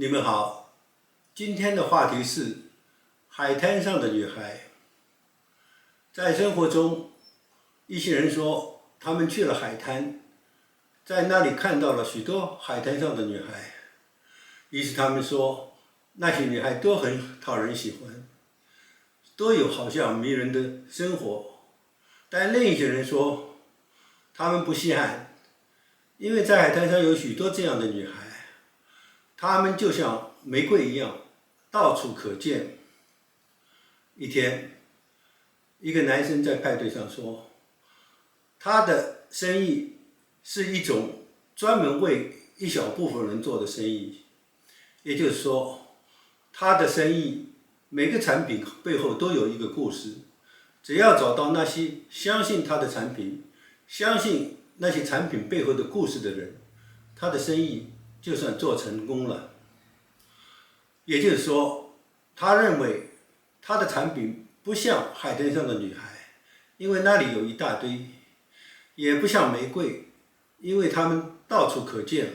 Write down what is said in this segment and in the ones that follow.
你们好，今天的话题是海滩上的女孩。在生活中，一些人说他们去了海滩，在那里看到了许多海滩上的女孩，于是他们说那些女孩都很讨人喜欢，都有好像迷人的生活。但另一些人说他们不稀罕，因为在海滩上有许多这样的女孩，她们就像玫瑰一样，到处可见。一天，一个男生在派对上说，他的生意是一种专门为一小部分人做的生意，也就是说，他的生意每个产品背后都有一个故事，只要找到那些相信他的产品、相信那些产品背后的故事的人，他的生意就算做成功了。也就是说，他认为他的产品不像海滩上的女孩，因为那里有一大堆，也不像玫瑰，因为它们到处可见。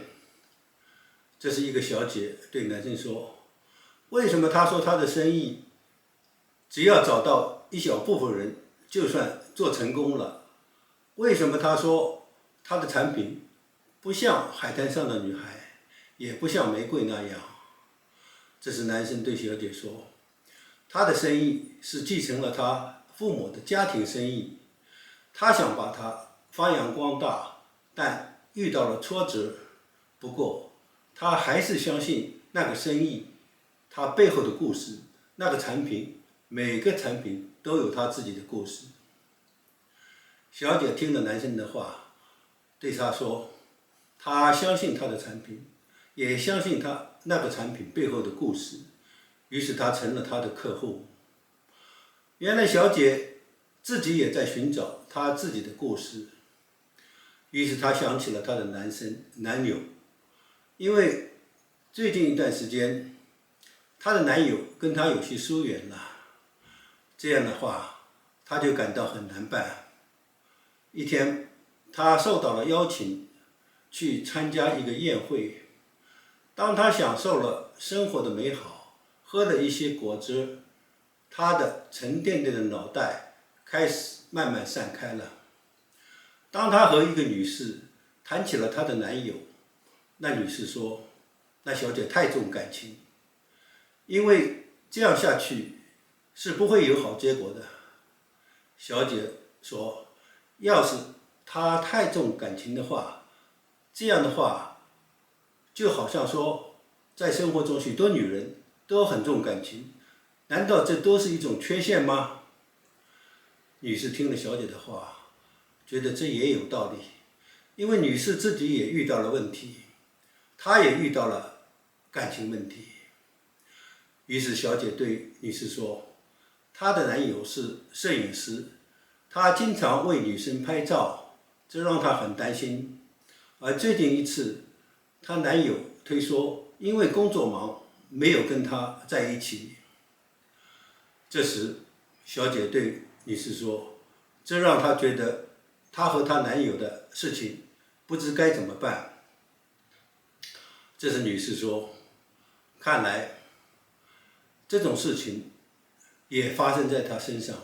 这是一个小姐对男生说，为什么他说他的生意只要找到一小部分人就算做成功了？为什么他说他的产品不像海滩上的女孩，也不像玫瑰那样？这是男生对小姐说，他的生意是继承了他父母的家庭生意，他想把它发扬光大，但遇到了挫折。不过他还是相信那个生意，它背后的故事，那个产品，每个产品都有他自己的故事。小姐听了男生的话，对他说，他相信他的产品，也相信他那个产品背后的故事，于是他成了他的客户。原来小姐自己也在寻找她自己的故事，于是她想起了她的男友，因为最近一段时间，她的男友跟她有些疏远了，这样的话，她就感到很难办。一天，她受到了邀请，去参加一个宴会。当她享受了生活的美好，喝了一些果汁，她的沉甸甸的脑袋开始慢慢散开了。当她和一个女士谈起了她的男友，那女士说，那小姐太重感情，因为这样下去是不会有好结果的。小姐说，要是她太重感情的话，这样的话就好像说，在生活中许多女人都很重感情，难道这都是一种缺陷吗？女士听了小姐的话，觉得这也有道理，因为女士自己也遇到了问题，她也遇到了感情问题。于是小姐对女士说，她的男友是摄影师，他经常为女生拍照，这让她很担心。而最近一次，她男友推说因为工作忙，没有跟她在一起。这时，小姐对女士说，这让她觉得她和她男友的事情不知该怎么办。这时女士说，看来这种事情也发生在她身上，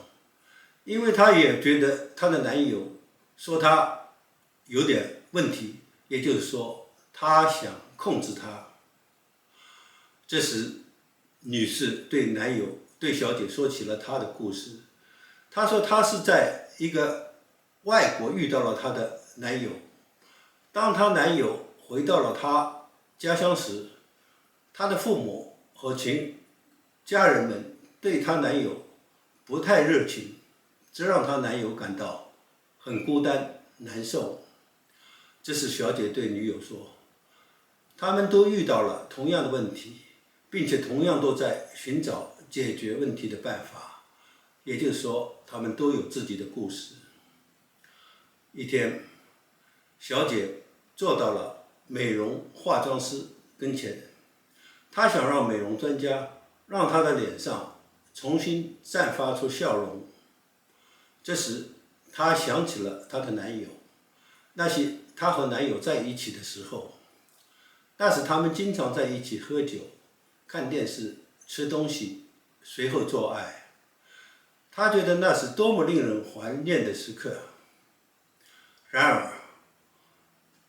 因为她也觉得她的男友说她有点问题，也就是说她想控制她。这时女士对小姐说起了她的故事。她说她是在一个外国遇到了她的男友，当她男友回到了她家乡时，她的父母和家人们对她男友不太热情，这让她男友感到很孤单难受。这时小姐对女友说，他们都遇到了同样的问题，并且同样都在寻找解决问题的办法，也就是说，他们都有自己的故事。一天，小姐坐到了美容化妆师跟前，她想让美容专家让她的脸上重新绽发出笑容。这时，她想起了她的男友，那些她和男友在一起的时候，那时他们经常在一起喝酒、看电视、吃东西，随后做爱。他觉得那是多么令人怀念的时刻。然而，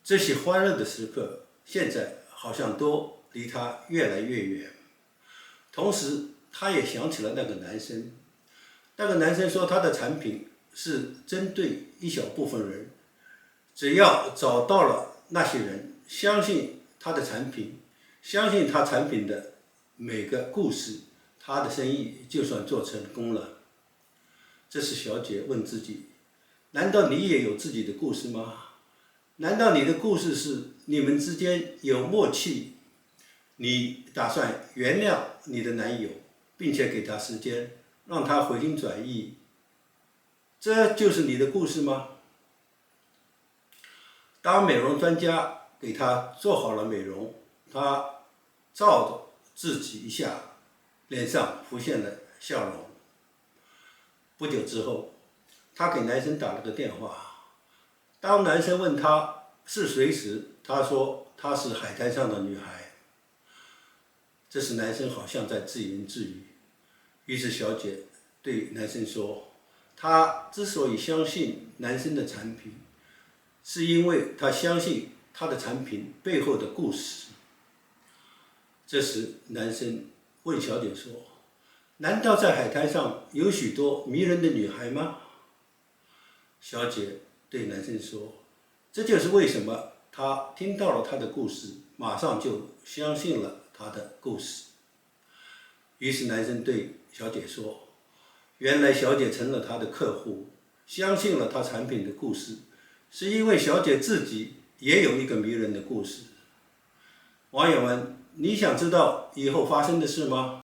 这些欢乐的时刻现在好像都离他越来越远。同时，他也想起了那个男生。那个男生说，他的产品是针对一小部分人，只要找到了那些人，相信他的产品，相信他产品的每个故事，他的生意就算做成功了。这时小姐问自己，难道你也有自己的故事吗？难道你的故事是你们之间有默契，你打算原谅你的男友，并且给他时间，让他回心转意，这就是你的故事吗？当美容专家给他做好了美容，他照着自己一下，脸上浮现了笑容。不久之后，他给男生打了个电话。当男生问他是谁时，他说他是海滩上的女孩。这时男生好像在自言自语。于是小姐对男生说，她之所以相信男生的产品，是因为她相信他的产品背后的故事。这时男生问小姐说，难道在海滩上有许多迷人的女孩吗？小姐对男生说，这就是为什么他听到了他的故事，马上就相信了他的故事。于是男生对小姐说，原来小姐成了他的客户，相信了他产品的故事，是因为小姐自己也有一个迷人的故事。网友们，你想知道以后发生的事吗？